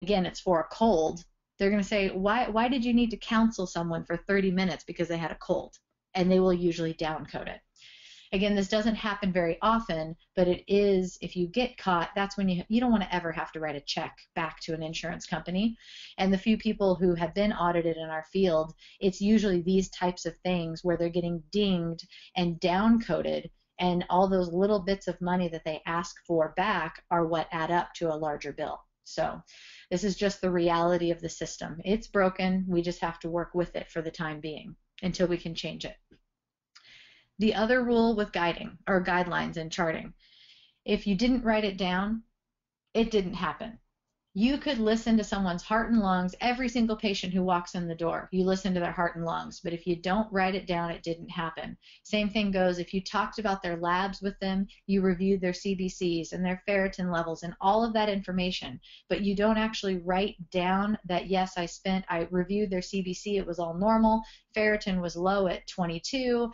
again, it's for a cold, they're going to say, why did you need to counsel someone for 30 minutes because they had a cold? And they will usually downcode it. Again, this doesn't happen very often, but it is, if you get caught, that's when you don't want to ever have to write a check back to an insurance company. And the few people who have been audited in our field, it's usually these types of things where they're getting dinged and downcoded, and all those little bits of money that they ask for back are what add up to a larger bill. So this is just the reality of the system. It's broken. We just have to work with it for the time being until we can change it. The other rule with guiding or guidelines in charting, if you didn't write it down, it didn't happen. You could listen to someone's heart and lungs, every single patient who walks in the door, you listen to their heart and lungs, but if you don't write it down, it didn't happen. Same thing goes if you talked about their labs with them, you reviewed their CBCs and their ferritin levels and all of that information, but you don't actually write down that, yes, I reviewed their CBC, it was all normal, ferritin was low at 22,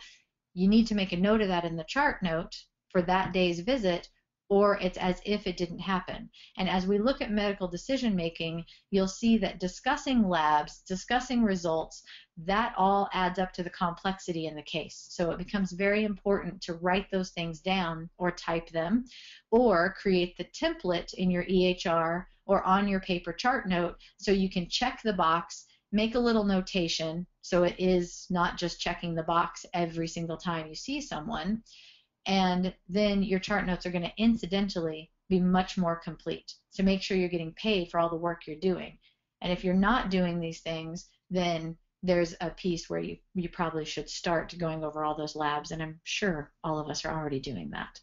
you need to make a note of that in the chart note for that day's visit, or it's as if it didn't happen. And as we look at medical decision making, you'll see that discussing labs, discussing results, that all adds up to the complexity in the case. So it becomes very important to write those things down or type them, or create the template in your EHR or on your paper chart note so you can check the box, make a little notation so it is not just checking the box every single time you see someone, and then your chart notes are going to incidentally be much more complete. So make sure you're getting paid for all the work you're doing. And if you're not doing these things, then there's a piece where you probably should start going over all those labs, and I'm sure all of us are already doing that.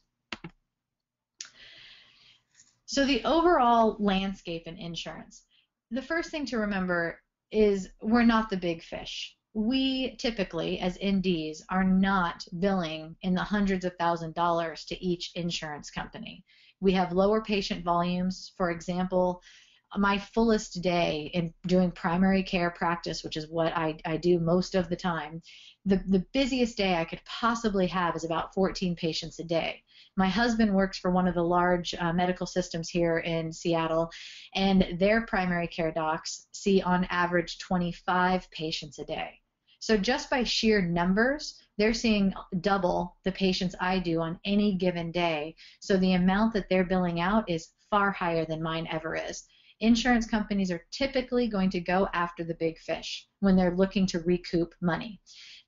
So the overall landscape in insurance, the first thing to remember is we're not the big fish. We typically, as NDs, are not billing in the hundreds of thousands of dollars to each insurance company. We have lower patient volumes. For example, my fullest day in doing primary care practice, which is what I do most of the time, the busiest day I could possibly have is about 14 patients a day. My husband works for one of the large medical systems here in Seattle, and their primary care docs see on average 25 patients a day. So just by sheer numbers, they're seeing double the patients I do on any given day. So the amount that they're billing out is far higher than mine ever is. Insurance companies are typically going to go after the big fish when they're looking to recoup money.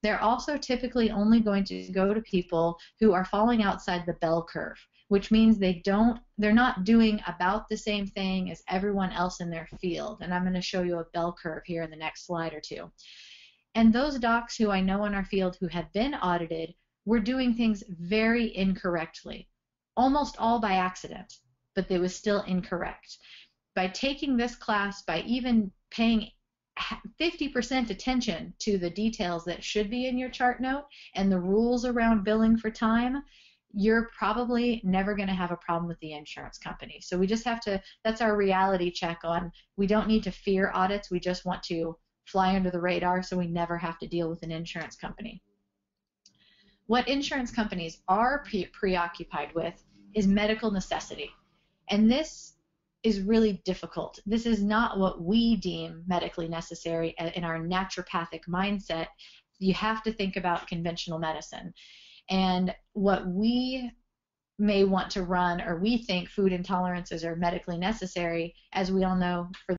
They're also typically only going to go to people who are falling outside the bell curve, which means they're not doing about the same thing as everyone else in their field. And I'm going to show you a bell curve here in the next slide or two. And those docs who I know in our field who have been audited were doing things very incorrectly, almost all by accident, but they was still incorrect. By taking this class, by even paying 50% attention to the details that should be in your chart note and the rules around billing for time, you're probably never going to have a problem with the insurance company. So we just have to, that's our reality check on, we don't need to fear audits, we just want to fly under the radar so we never have to deal with an insurance company. What insurance companies are preoccupied with is medical necessity. And this is really difficult. This is not what we deem medically necessary in our naturopathic mindset. You have to think about conventional medicine. And what we may want to run, or we think food intolerances are medically necessary, as we all know, for